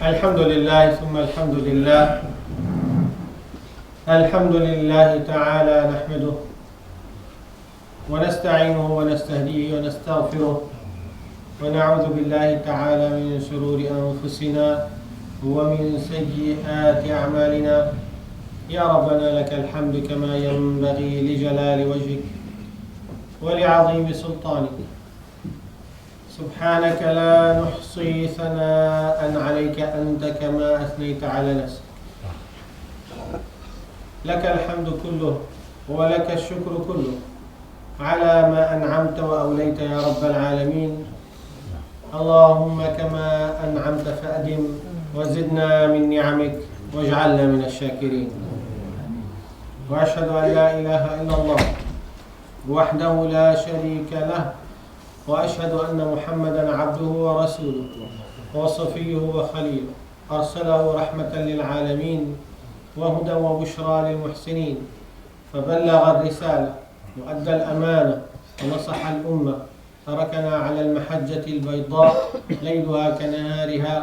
الحمد لله ثم الحمد لله. الحمد لله تعالى نحمده ونستعينه ونستهديه ونستغفره ونعوذ بالله تعالى من شرور أنفسنا ومن سيئات أعمالنا. يا ربنا لك الحمد كما ينبغي لجلال وجهك ولعظيم سلطانك. سبحانك لا نحصي ثناء عليك أنت كما أثنيت على نفسك. لك الحمد كله ولك الشكر كله على ما أنعمت وأوليت يا رب العالمين. اللهم كما أنعمت فأدم وزدنا من نعمك واجعلنا من الشاكرين. وأشهد أن لا إله إلا الله وحده لا شريك له، وأشهد أن محمدا عبده ورسوله وصفيه وخليله، أرسله رحمة للعالمين وهدى وبشرى للمحسنين، فبلغ الرسالة وأدى الأمانة ونصح الأمة، تركنا على المحجة البيضاء ليلها كنهارها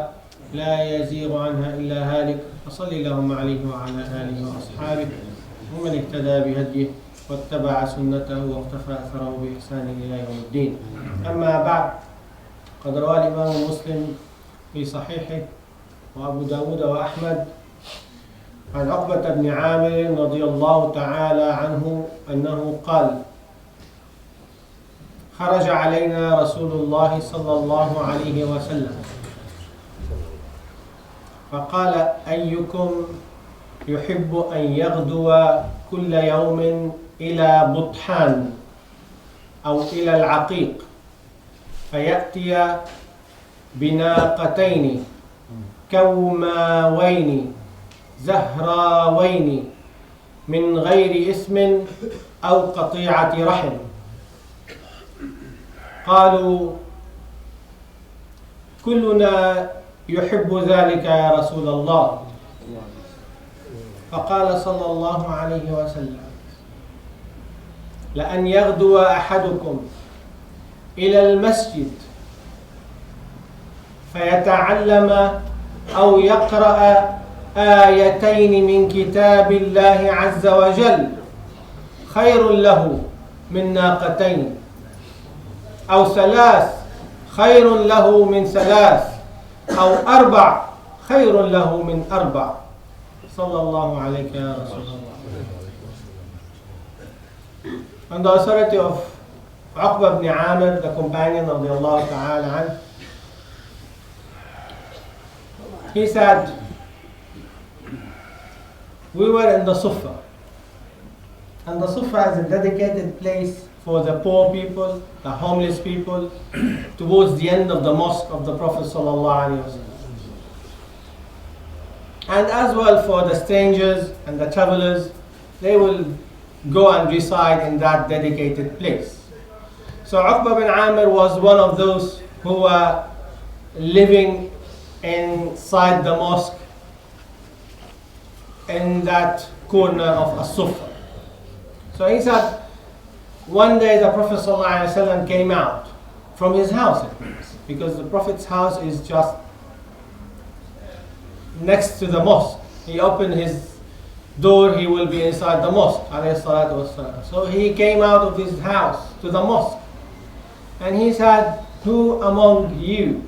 لا يزيغ عنها إلا هالك. فصل اللهم عليه وعلى آله وأصحابه ومن اهتدى بهديه واتبع سنته واقتفى أثره بإحسان إلى يوم الدين. أما بعد، قد روى الإمام مسلم في صحيحه وأبو داود وأحمد عن عقبة بن عامر رضي الله تعالى عنه أنه قال: خرج علينا رسول الله صلى الله عليه وسلم فقال: أيكم يحب أن يغدو كل يوم إلى بطحان أو إلى العقيق فيأتي بناقتين كوماوين زهراوين من غير اسم أو قطيعة رحم؟ قالوا: كلنا يحب ذلك يا رسول الله. فقال صلى الله عليه وسلم: لأن يغدو أحدكم إلى المسجد فيتعلم أو يقرأ آيتين من كتاب الله عز وجل خير له من ناقتين، أو ثلاث خير له من ثلاث، أو أربع خير له من أربع. صلى الله عليك يا رسول الله. On the authority of Uqba ibn Amir, the companion of Allah Ta'ala anhu, he said, we were in the Sufa, and the Sufa is a dedicated place for the poor people, the homeless people, towards the end of the mosque of the Prophet Sallallahu Alaihi Wasallam, and as well for the strangers and the travelers. They will go and reside in that dedicated place. So Uqba bin Amir was one of those who were living inside the mosque in that corner of As-Sufa. So he said, one day the Prophet ﷺ came out from his house, because the Prophet's house is just next to the mosque. He opened his door, he will be inside the mosque. So he came out of his house to the mosque, and he said, who among you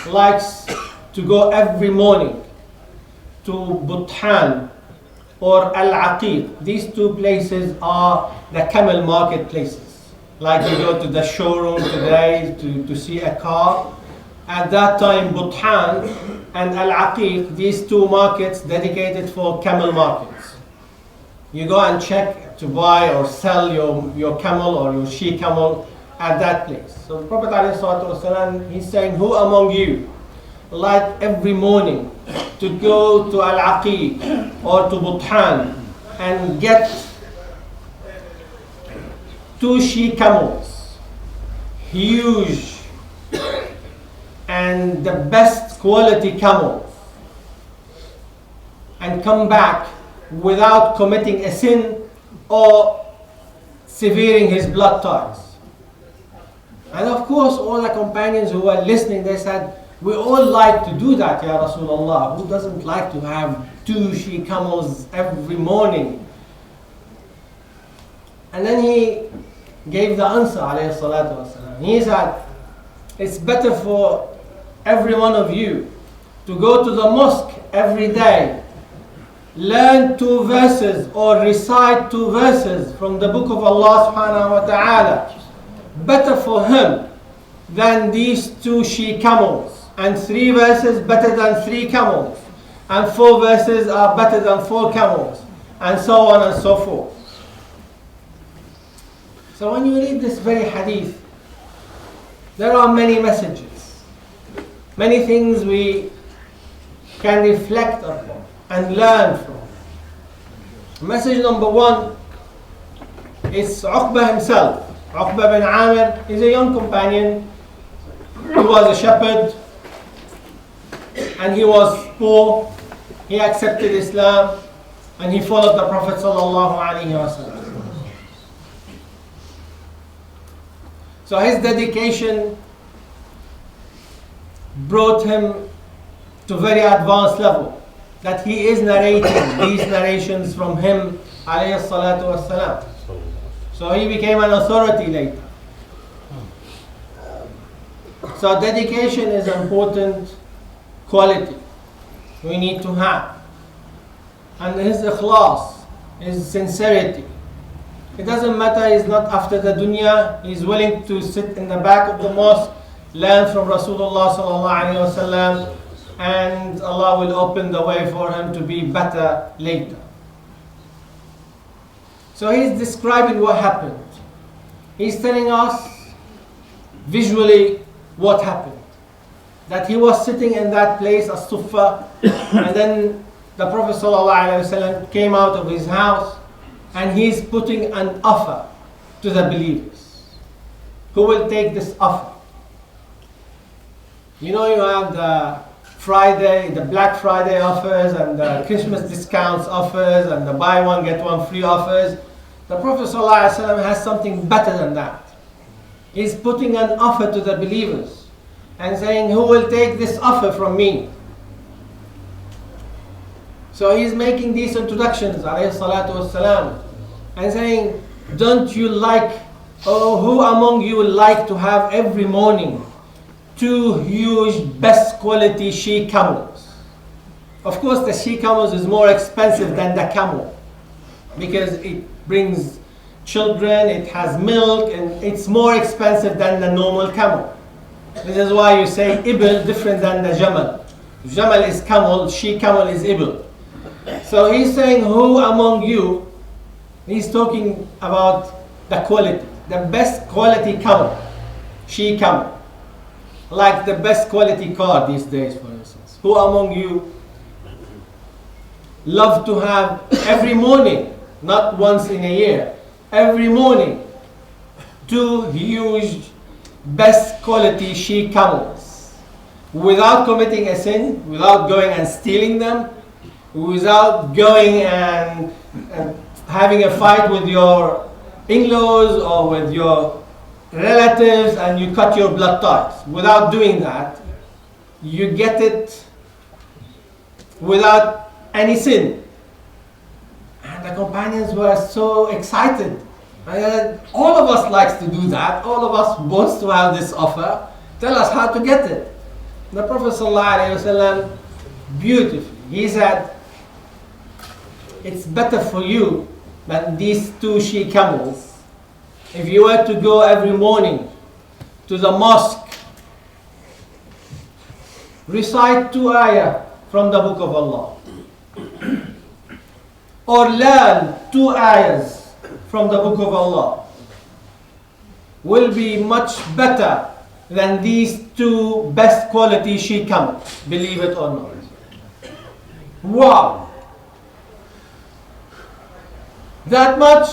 likes to go every morning to Buthan or Al-Aqiq? These two places are the camel market places. Like you go to the showroom today to see a car. At that time, Buthan and Al-Aqiq, these two markets dedicated for camel markets. You go and check to buy or sell your camel or your she camel at that place. So the Prophet ﷺ, he's saying, who among you like every morning to go to Al-Aqiq or to Buthan and get 2 she camels, huge and the best quality camels, and come back without committing a sin or severing his blood ties? And of course, all the companions who were listening, they said, We all like to do that, Ya Rasulullah. Who doesn't like to have 2 she-camels every morning? And then he gave the answer, alayhi salatu wasalam. He said, it's better for every one of you to go to the mosque every day, learn 2 verses or recite 2 verses from the book of Allah subhanahu wa ta'ala. Better for him than these 2 she-camels. And 3 verses better than 3 camels. And 4 verses are better than 4 camels. And so on and so forth. So when you read this very hadith, there are many messages. Many things we can reflect upon and learn from. Message number 1 is Uqbah himself. Uqbah bin Amir is a young companion. He was a shepherd. And he was poor. He accepted Islam. And he followed the Prophet sallallahu alaihi wasallam. So his dedication brought him to very advanced level, that he is narrating these narrations from him alayhi salatu wassalam. So he became an authority later. So dedication is an important quality we need to have. And his ikhlas, his sincerity. It doesn't matter, he's not after the dunya, he's willing to sit in the back of the mosque, learn from Rasulullah sallallahu alaihi wasallam, and Allah will open the way for him to be better later. So he's describing what happened. He's telling us visually what happened. That he was sitting in that place, as-Suffa, and then the Prophet ﷺ came out of his house and he's putting an offer to the believers. Who will take this offer? You know, you have the Black Friday offers and the Christmas discounts offers and the buy one get one free offers. The Prophet ﷺ has something better than that. He's putting an offer to the believers and saying, who will take this offer from me? So he's making these introductions, alayhi salatu wassalam, and saying, don't you like, or who among you would like to have every morning 2 huge best quality she camels? Of course the she camels is more expensive than the camel because it brings children, it has milk, and it's more expensive than the normal camel. This is why you say ibil different than the jamal. Jamal is camel, she camel is ibil. So he's saying, who among you, he's talking about the quality, the best quality camel, she camel. Like the best quality car these days, for instance. Who among you love to have every morning, not once in a year, every morning, 2 huge best quality she camels, without committing a sin, without going and stealing them, without going and having a fight with your in-laws or with your relatives and you cut your blood ties. Without doing that, you get it without any sin. And the companions were so excited. All of us likes to do that. All of us wants to have this offer. Tell us how to get it. The Prophet ﷺ, beautifully, he said, it's better for you than these 2 she camels. If you were to go every morning to the mosque, recite 2 ayah from the book of Allah, or learn 2 ayahs from the book of Allah, will be much better than these 2 best quality she camels, believe it or not. Wow! That much?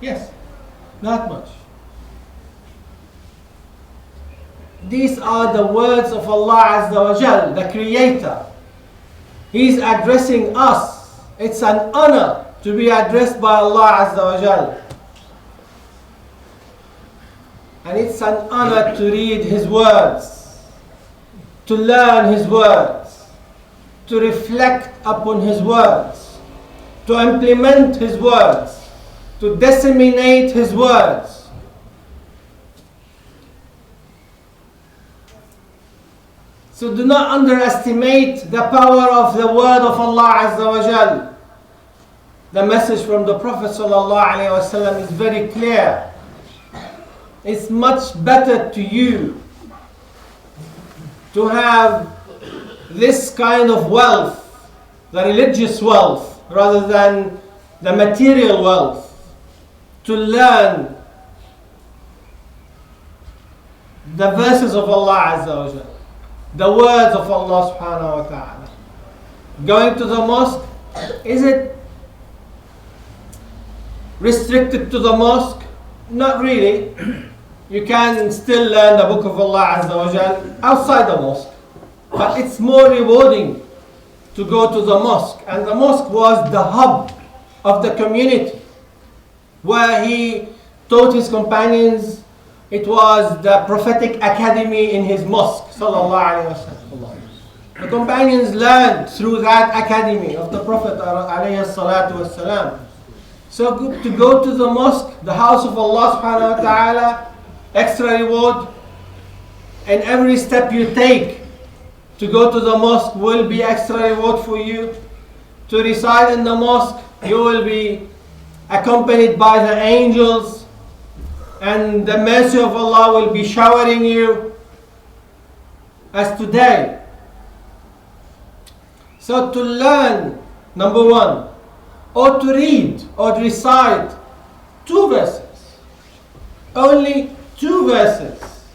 Yes, that much. These are the words of Allah Azza wa Jal, the Creator. He's addressing us. It's an honor to be addressed by Allah Azza wa Jal. And it's an honor to read His words. to learn His words, to reflect upon His words, to implement His words, to disseminate His words. So do not underestimate the power of the word of Allah Azza wa Jal. The message from the Prophet Sallallahu Alaihi Wasallam is very clear. It's much better to you to have this kind of wealth, the religious wealth, rather than the material wealth, to learn the verses of Allah Azza wa Jal, the words of Allah Subhanahu wa Ta'ala. Going to the mosque, is it restricted to the mosque? Not really. You can still learn the book of Allah Azza wa Jal outside the mosque. But it's more rewarding to go to the mosque. And the mosque was the hub of the community, where he taught his companions. It was the prophetic academy in his mosque, sallallahu alaihi wasallam. The companions learned through that academy of the Prophet alayhi salatu wasalam. So to go to the mosque, the house of Allah subhanahu wa ta'ala, extra reward. And every step you take to go to the mosque will be extra reward for you. To reside in the mosque, you will be accompanied by the angels, and the mercy of Allah will be showering you as today. So to learn, number one, or to read or to recite 2 verses, only 2 verses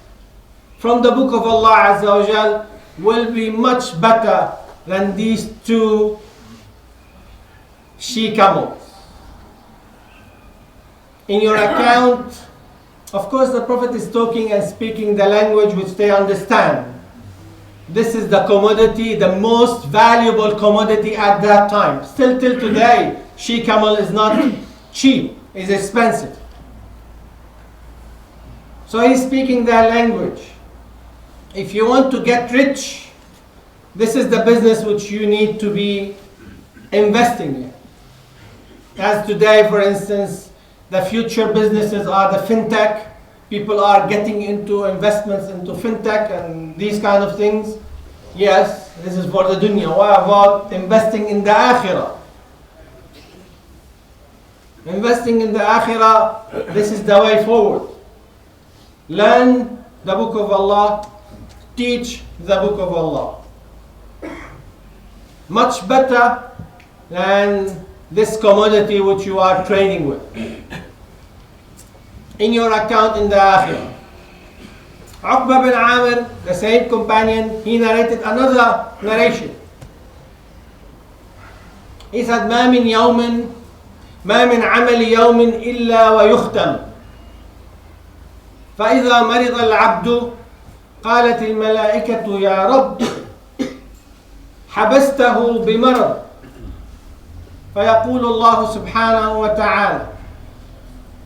from the book of Allah Azza wa Jal will be much better than these 2 she-camels. In your account, of course the Prophet is talking and speaking the language which they understand. This is the commodity, the most valuable commodity at that time. Still till today, she-camel is not cheap, it's expensive. So he's speaking their language. If you want to get rich, this is the business which you need to be investing in. As today, for instance, the future businesses are the fintech. People are getting into investments into fintech and these kind of things. Yes, this is for the dunya. What about investing in the akhirah? Investing in the akhirah, this is the way forward. Learn the book of Allah, teach the book of Allah. Much better than this commodity which you are trading with in your account in the akhirah. Uqba bin Amir, the same companion, he narrated another narration. He said, ما من عمل يوم إلا ويختم فإذا مرض العبد قالت الملائكة يا رب حبسته بمرض فيقول الله سبحانه وتعالى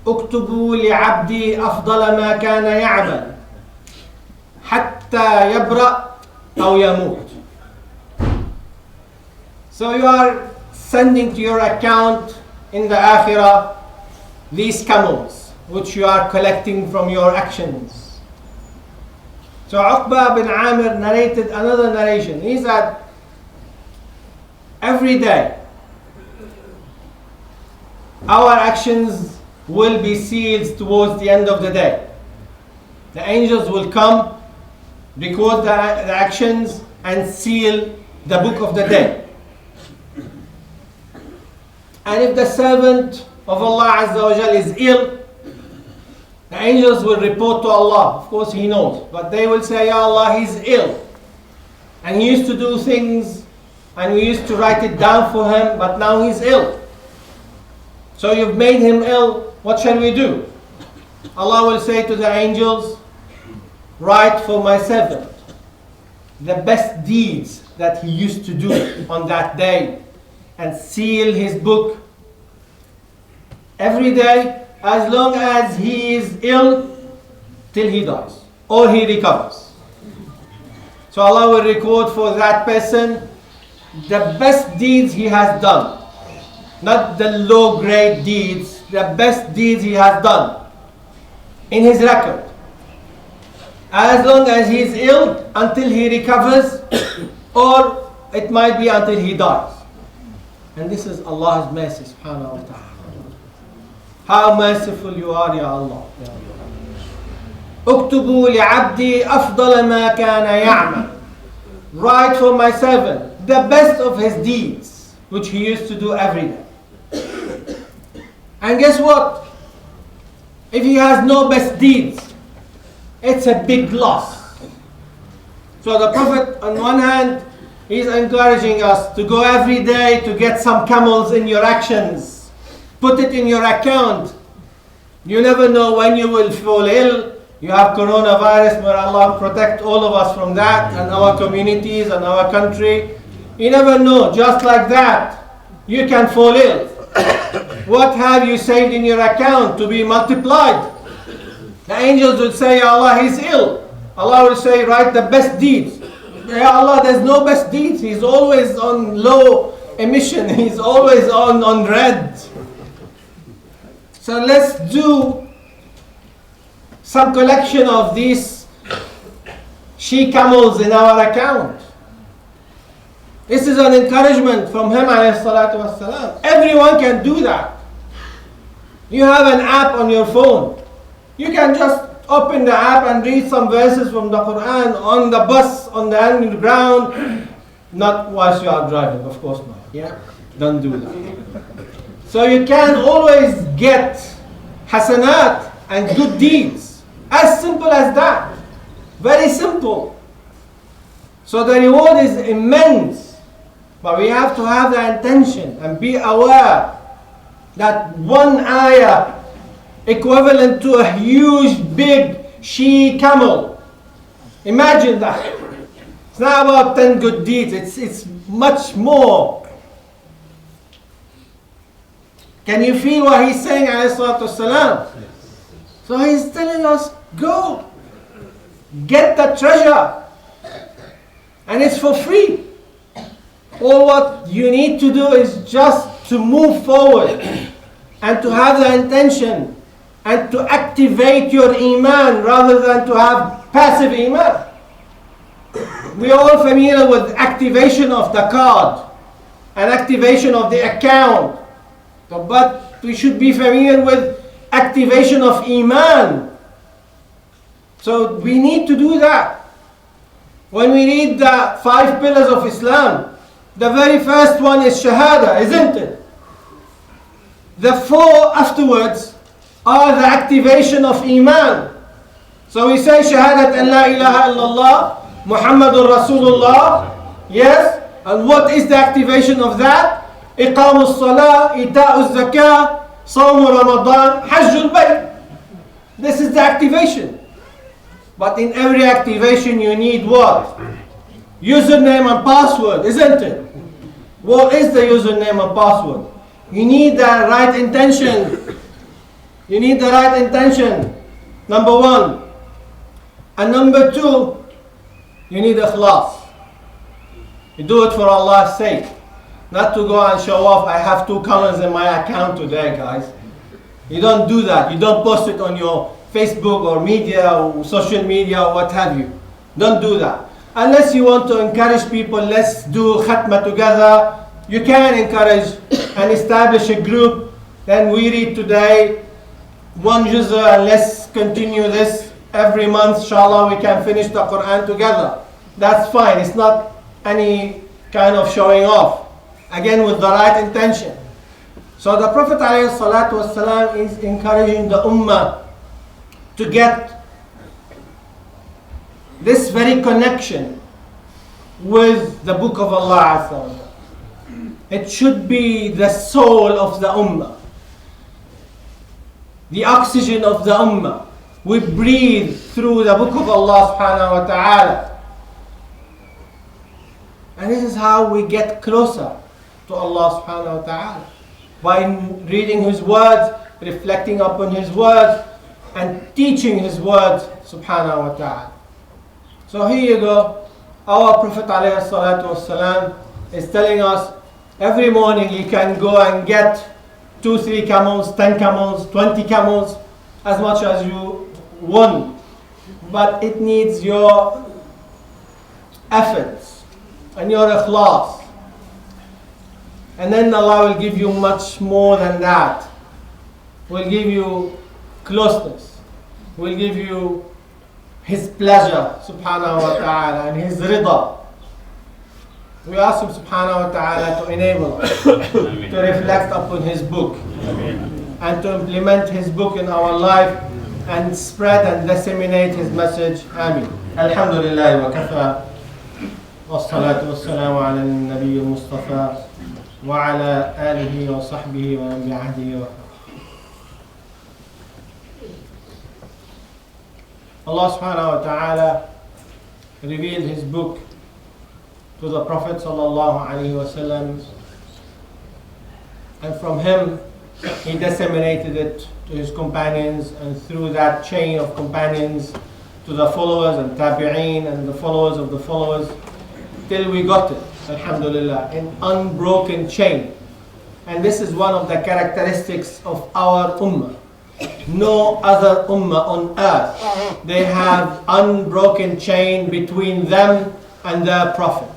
اكتبوا لعبدي أفضل ما كان يعمل حتى يبرأ أو يموت. So you are sending to your account in the akhirah these camels which you are collecting from your actions. So Uqba bin Amir narrated another narration. He said, every day our actions will be sealed towards the end of the day. The angels will come, record the actions and seal the book of the day. And if the servant of Allah Azza wa Jal is ill, the angels will report to Allah. Of course He knows, but they will say, Ya Allah, he's ill. And he used to do things and we used to write it down for him, but now he's ill. So you've made him ill, what shall we do? Allah will say to the angels, write for my servant the best deeds that he used to do on that day and seal his book every day as long as he is ill till he dies or he recovers. So Allah will record for that person the best deeds he has done. Not the low grade deeds, the best deeds he has done in his record. As long as he is ill until he recovers, or it might be until he dies. And this is Allah's mercy, subhanahu wa ta'ala. How merciful you are, Ya Allah. اكتبوا لعبدي أفضل ما كان يعمل. Write for my servant the best of his deeds, which he used to do every day. And guess what? If he has no best deeds, it's a big loss. So the Prophet, on one hand, he's encouraging us to go every day to get some camels in your actions. Put it in your account. You never know when you will fall ill. You have coronavirus, may Allah protect all of us from that, and our communities and our country. You never know, just like that, you can fall ill. What have you saved in your account to be multiplied? The angels will say, Ya Allah, he's ill. Allah will say, write the best deeds. Ya Allah, there's no best deeds. He's always on low emission. He's always on red. So let's do some collection of these she-camels in our account. This is an encouragement from him, alayhi salatu wassalam. Everyone can do that. You have an app on your phone. You can just open the app and read some verses from the Quran on the bus, on the underground. Not whilst you are driving, of course not. Yeah? Don't do that. So you can always get hasanat and good deeds. As simple as that. Very simple. So the reward is immense. But we have to have the intention and be aware that one ayah equivalent to a huge big she-camel. Imagine that. It's not about 10 good deeds. It's much more. Can you feel what he's saying, alayhi salatu wassalam? So he's telling us, go, get the treasure, and it's for free. All what you need to do is just to move forward and to have the intention and to activate your iman rather than to have passive iman. We are all familiar with activation of the card and activation of the account, but we should be familiar with activation of iman. So we need to do that. When we read the 5 pillars of Islam, the very first one is shahada, isn't it? The 4 afterwards are the activation of iman. So we say shahadat an la ilaha illallah, Muhammadur Rasulullah. Yes? And what is the activation of that? Iqamus salah, ita'uz zakah, Sawm Ramadan, Hajjul Bayt. This is the activation. But in every activation you need what? Username and password, isn't it? What is the username and password? You need the right intention. You need the right intention. Number 1. And number 2, you need ikhlas. You do it for Allah's sake. Not to go and show off, I have 2 colors in my account today, guys. You don't do that. You don't post it on your Facebook or media or social media or what have you. Don't do that. Unless you want to encourage people, let's do khutbah together. You can encourage and establish a group. Then we read today 1 juz'ah and let's continue this every month. Inshallah, we can finish the Quran together. That's fine. It's not any kind of showing off. Again, with the right intention. So the Prophet ﷺ is encouraging the ummah to get this very connection with the book of Allah. It should be the soul of the ummah, the oxygen of the ummah. We breathe through the book of Allah subhanahu wa ta'ala. And this is how we get closer to Allah subhanahu wa ta'ala. By reading His words, reflecting upon His words, and teaching His words subhanahu wa ta'ala. So here you go. Our Prophet ﷺ is telling us every morning you can go and get 2, 3 camels, 10 camels, 20 camels, as much as you want. But it needs your efforts and your ikhlas. And then Allah will give you much more than that. Will give you closeness. Will give you His pleasure, subhanahu wa ta'ala, and His rida. We ask Him, subhanahu wa ta'ala, to enable us to reflect upon His book and to implement His book in our life and spread and disseminate His message. Ameen. Alhamdulillah wa kafa. Wassalatu wassalamu ala al-Nabiy al-Mustafa wa ala alihi wa sahbihi wa man bi'ahdihi wa Allah subhanahu wa ta'ala revealed His book to the Prophet sallallahu alaihi wasallam, and from him he disseminated it to his companions, and through that chain of companions to the followers and tabi'een and the followers of the followers, till we got it, alhamdulillah, in unbroken chain. And this is one of the characteristics of our ummah. No other ummah on earth, they have unbroken chain between them and their Prophet.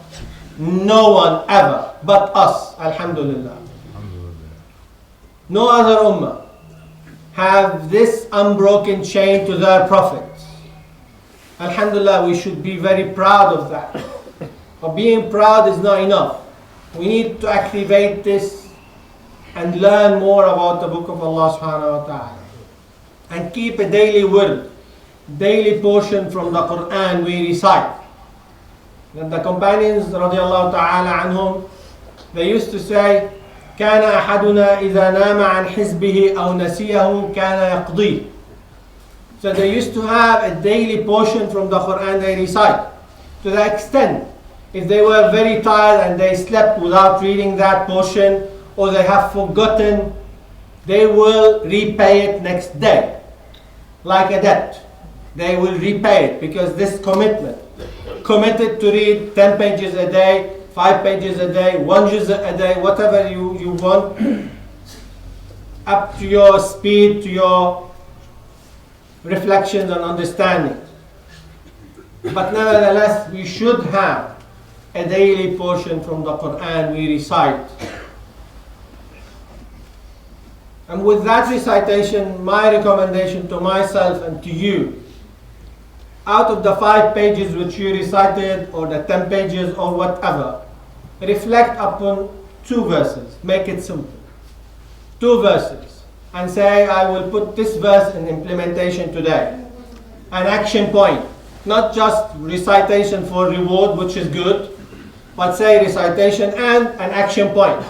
No one ever but us, alhamdulillah. No other ummah have this unbroken chain to their prophets. Alhamdulillah, we should be very proud of that. But being proud is not enough. We need to activate this and learn more about the book of Allah subhanahu wa ta'ala. And keep a daily word, daily portion from the Quran we recite. And the companions radiallahu ta'ala anhum, they used to say, كان أحدنا إذا نام عن حزبه أو نسيه كان يقضيه. So they used to have a daily portion from the Quran they recite. To the extent, if they were very tired and they slept without reading that portion, or they have forgotten, they will repay it next day. Like a debt. They will repay it because this commitment, committed to read 10 pages a day, 5 pages a day, 1 juz a day, whatever you want, up to your speed, to your reflections and understanding. But nevertheless, we should have a daily portion from the Quran we recite. And with that recitation, my recommendation to myself and to you, out of the 5 pages which you recited, or the 10 pages, or whatever, reflect upon 2 verses. Make it simple. 2 verses. And say, I will put this verse in implementation today. An action point. Not just recitation for reward, which is good, but say recitation and an action point.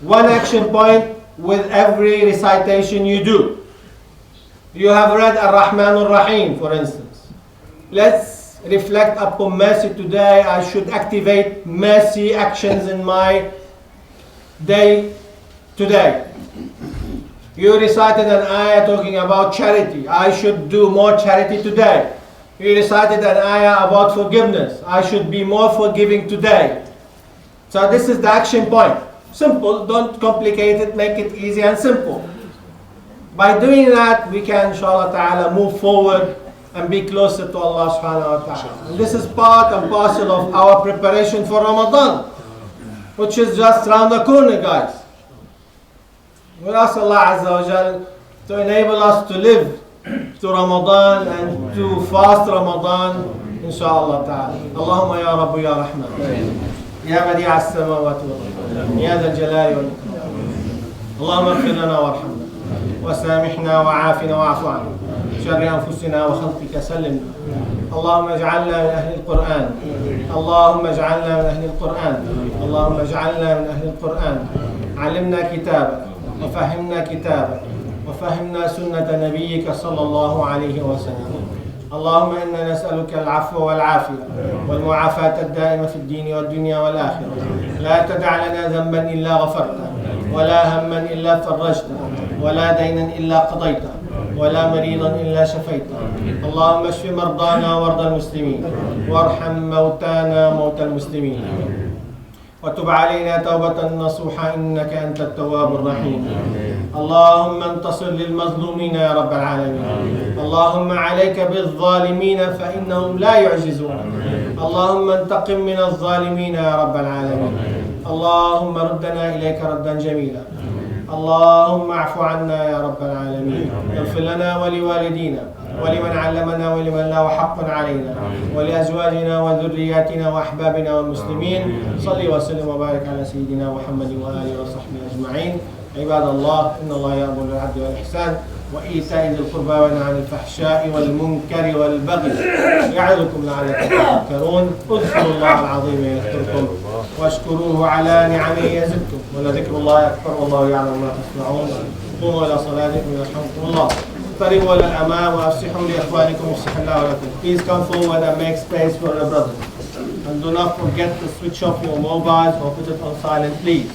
1 action point with every recitation you do. You have read Ar-Rahman Ar-Rahim, for instance. Let's reflect upon mercy today. I should activate mercy actions in my day today. You recited an ayah talking about charity. I should do more charity today. You recited an ayah about forgiveness. I should be more forgiving today. So this is the action point. Simple, don't complicate it, make it easy and simple. By doing that, we can, inshallah ta'ala, move forward and be closer to Allah subhanahu wa ta'ala. And this is part and parcel of our preparation for Ramadan, which is just around the corner, guys. We ask Allah Azza wa Jal to enable us to live to Ramadan and to fast Ramadan, inshallah ta'ala. Allahumma ya Rabbu ya Rahman. يا بديع السماوات والأرض يا ذا الجلال والإكرام اللهم اغفر لنا وارحمنا وسامحنا وعافنا واعف عنا شر أنفسنا وخلقك سلمنا اللهم اجعلنا من أهل القرآن اللهم اجعلنا من أهل القرآن اللهم اجعلنا من أهل القرآن علمنا كتابك وفهمنا كتابك وفهمنا سنة نبيك صلى الله عليه وسلم اللهم إنا نسألك العفو والعافية والمعافاة الدائمة في الدين والدنيا والآخرة لا تدع لنا ذنبا إلا غفرته ولا هما إلا فرجته ولا دينا إلا قضيته ولا مريضا إلا شفيته. اللهم اشف مرضانا ومرضى المسلمين وارحم موتانا موتى المسلمين وتب علينا توبة نصوحة إنك أنت التواب الرحيم. اللهم انتصر للمظلومين يا رب العالمين. اللهم عليك بالظالمين فإنهم لا يعجزون. اللهم انتقم من الظالمين يا رب العالمين. اللهم ردنا إليك ردا جميلا. اللهم اعف عنا يا رب العالمين. اغفر لنا ولوالدينا ولمن علمنا ولمن له حق علينا ولأزواجنا وذرياتنا وأحبابنا والمسلمين. صل وسلم وبارك على سيدنا محمد وآله وصحبه أجمعين. عباد الله، إن الله يأمر بالعدل والإحسان وإيتاء ذي القربى وينهى عن الفحشاء والمنكر والبغي يعظكم لعلكم تذكرون. اذكروا الله العظيم يذكركم واشكروه على نعمه يزدكم ولذكر الله أكبر والله يعلم ما تصنعون. قوموا إلى صلاتكم يرحمكم الله. اقتربوا إلى الأمام وأفسحوا لإخوانكم يفسح الله لكم. Please come forward and make space for your brothers. And do not forget to switch off your mobiles or put it on silent, please.